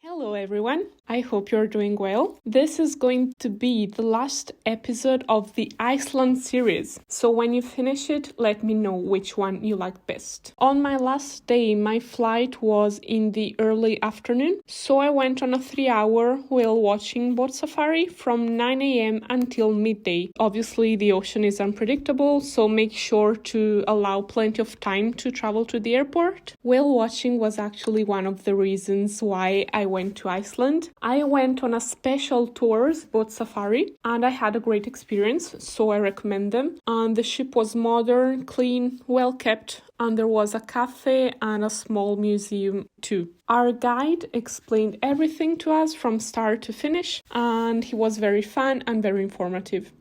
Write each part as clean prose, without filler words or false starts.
Hello everyone, I hope you're doing well. This is going to be the last episode of the Iceland series, so when you finish it, let me know which one you liked best. On my last day, my flight was in the early afternoon, so I went on a 3-hour whale watching boat safari from 9 a.m. until midday. Obviously, the ocean is unpredictable, so make sure to allow plenty of time to travel to the airport. Whale watching was actually one of the reasons why I went to Iceland. I went on a special tours boat safari and I had a great experience, so I recommend them. And the ship was modern, clean, well kept, and there was a cafe and a small museum too. Our guide explained everything to us from start to finish, and he was very fun and very informative.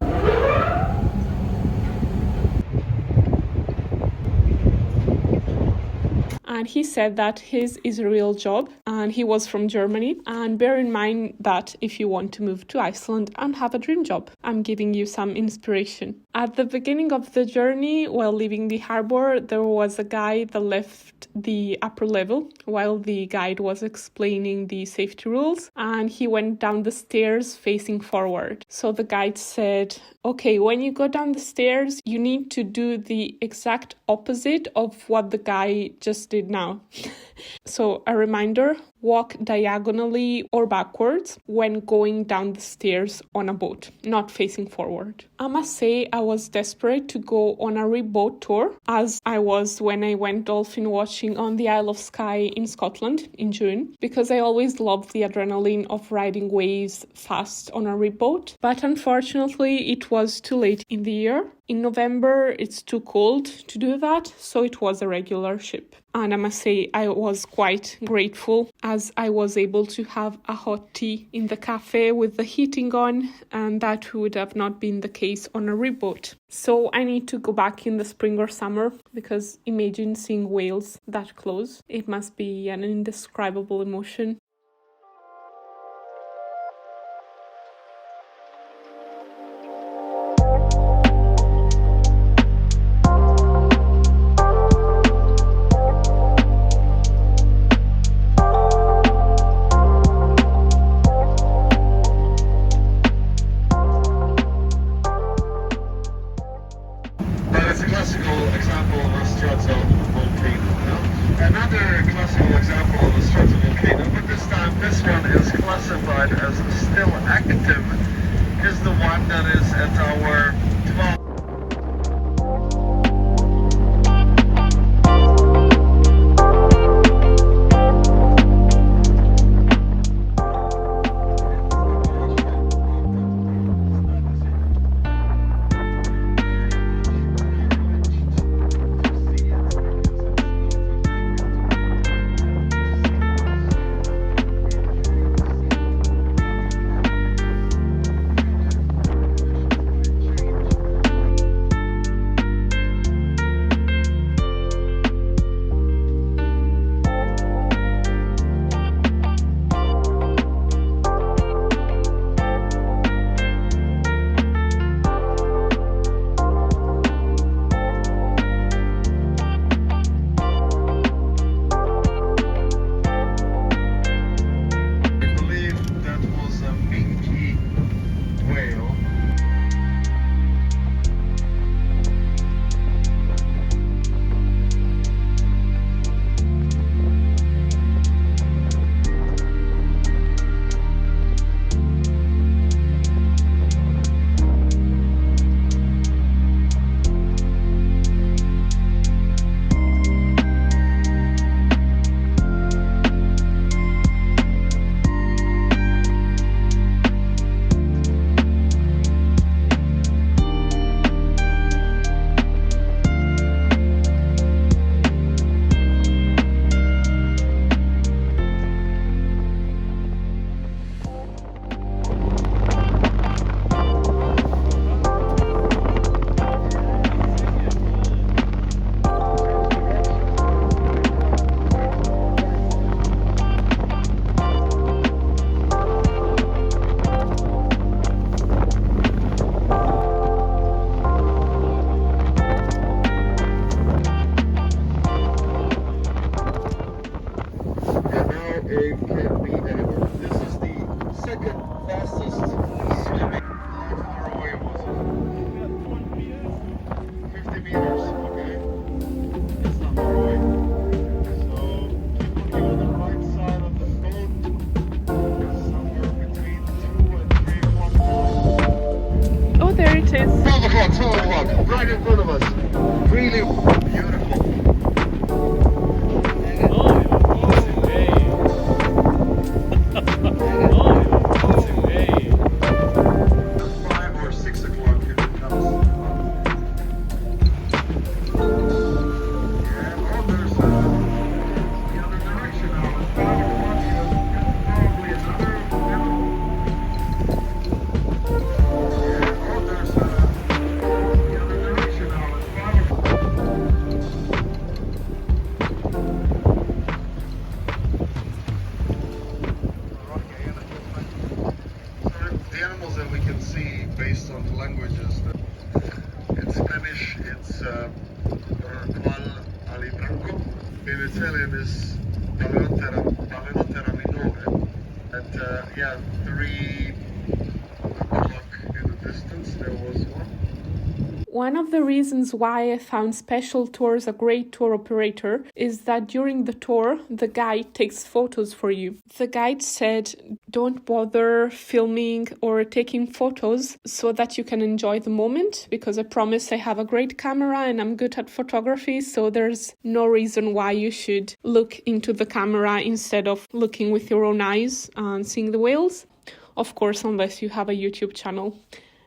And he said that his is a real job and he was from Germany. And bear in mind that if you want to move to Iceland and have a dream job, I'm giving you some inspiration. At the beginning of the journey, while leaving the harbor, there was a guy that left the upper level while the guide was explaining the safety rules, and he went down the stairs facing forward. So the guide said, okay, when you go down the stairs, you need to do the exact opposite of what the guy just did now. So a reminder, walk diagonally or backwards when going down the stairs on a boat, not facing forward. I must say I was desperate to go on a boat tour, as I was when I went dolphin watching on the Isle of Skye in Scotland in June, because I always loved the adrenaline of riding waves fast on a boat. But unfortunately, it was too late in the year. In November, it's too cold to do that, so it was a regular ship. And I must say, I was quite grateful as I was able to have a hot tea in the cafe with the heating on, and that would have not been the case on a boat. So I need to go back in the spring or summer, because imagine seeing whales that close. It must be an indescribable emotion. Another classical example of a stratovolcano, but this time this one is classified as still active, is the one that is at our 12. meters, okay? It's not far away. So keep looking on the right side of the boat. Somewhere between 2 and 3 o'clock in the morning. Oh, there it is. 12 o'clock, right in front of us. Really beautiful. The animals that we can see based on the languages, in Spanish it's Rorqual alibranco, in Italian is Balenotera minore, and yeah, 3 o'clock in the distance there was one. One of the reasons why I found Special Tours a great tour operator is that during the tour, the guide takes photos for you. The guide said, don't bother filming or taking photos so that you can enjoy the moment, because I promise I have a great camera and I'm good at photography, so there's no reason why you should look into the camera instead of looking with your own eyes and seeing the whales. Of course, unless you have a YouTube channel.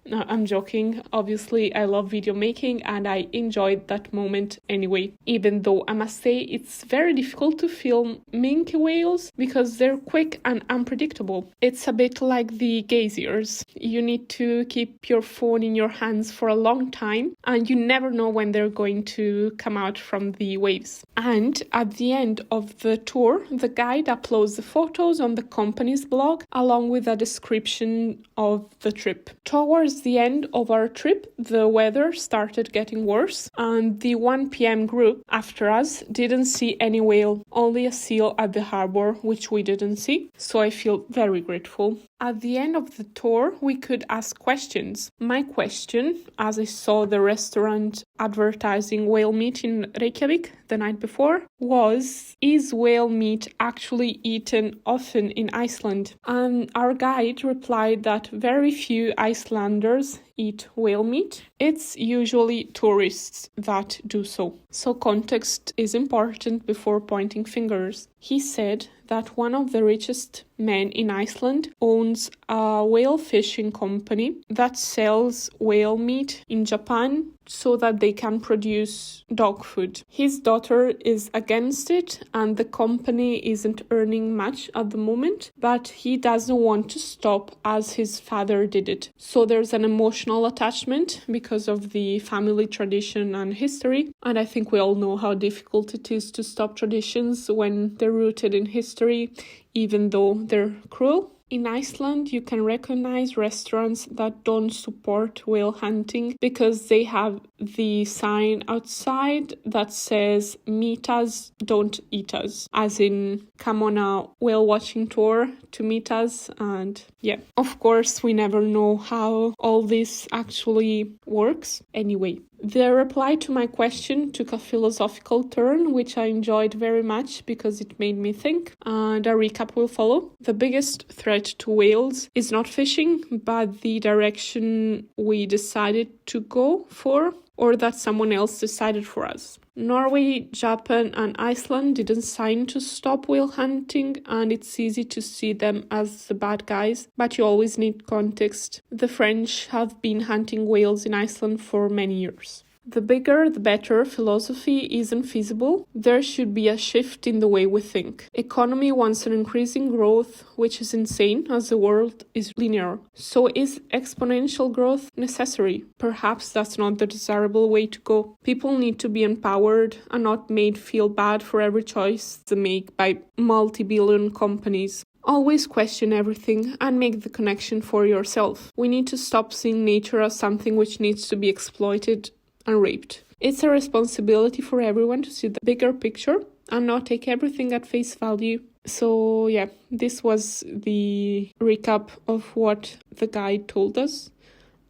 No, I'm joking. Obviously, I love video making and I enjoyed that moment anyway. Even though I must say it's very difficult to film minke whales because they're quick and unpredictable. It's a bit like the geysers. You need to keep your phone in your hands for a long time and you never know when they're going to come out from the waves. And at the end of the tour, the guide uploads the photos on the company's blog along with a description of the trip. Towards the end of our trip, the weather started getting worse and the 1 p.m. group after us didn't see any whale, only a seal at the harbor, which we didn't see. So I feel very grateful. At the end of the tour, we could ask questions. My question, as I saw the restaurant advertising whale meat in Reykjavik the night before, was, is whale meat actually eaten often in Iceland? And our guide replied that very few Icelanders eat whale meat. It's usually tourists that do so. So context is important before pointing fingers. He said that one of the richest men in Iceland owns a whale fishing company that sells whale meat in Japan so that they can produce dog food. His daughter is against it and the company isn't earning much at the moment, but he doesn't want to stop as his father did it. So there's an emotional attachment because of the family tradition and history, and I think we all know how difficult it is to stop traditions when they're rooted in history, even though they're cruel. In Iceland, you can recognize restaurants that don't support whale hunting because they have the sign outside that says, meet us, don't eat us. As in, come on a whale watching tour to meet us. And yeah, of course, we never know how all this actually works. Anyway, the reply to my question took a philosophical turn, which I enjoyed very much because it made me think, and a recap will follow. The biggest threat to whales is not fishing, but the direction we decided to go for, or that someone else decided for us. Norway, Japan and Iceland didn't sign to stop whale hunting, and it's easy to see them as the bad guys, but you always need context. The French have been hunting whales in Iceland for many years. The bigger, the better philosophy isn't feasible. There should be a shift in the way we think. Economy wants an increasing growth, which is insane as the world is linear. So is exponential growth necessary? Perhaps that's not the desirable way to go. People need to be empowered and not made feel bad for every choice they make by multi-billion companies. Always question everything and make the connection for yourself. We need to stop seeing nature as something which needs to be exploited and raped. It's a responsibility for everyone to see the bigger picture and not take everything at face value. So yeah, this was the recap of what the guide told us,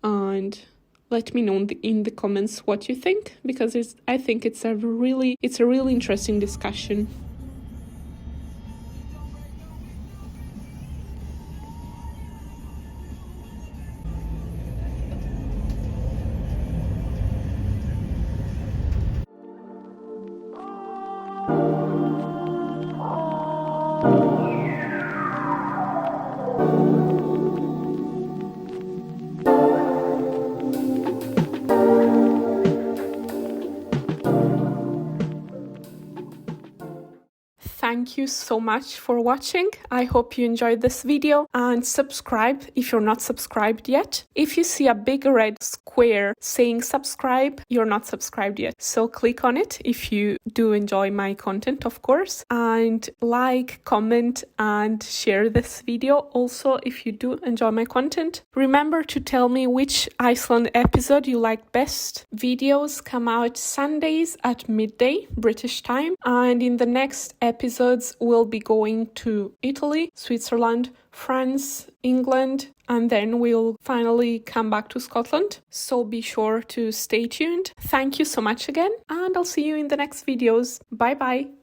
and Let me know in the comments what you think, because I think it's a really interesting discussion. Thank you so much for watching. I hope you enjoyed this video, and subscribe if you're not subscribed yet. If you see a big red square saying subscribe, you're not subscribed yet. So click on it if you do enjoy my content, of course, and like, comment, and share this video also if you do enjoy my content. Remember to tell me which Iceland episode you liked best. Videos come out Sundays at midday British time, and in the next episodes we'll be going to Italy, Switzerland, France, England, and then we'll finally come back to Scotland. So be sure to stay tuned. Thank you so much again, and I'll see you in the next videos. Bye bye.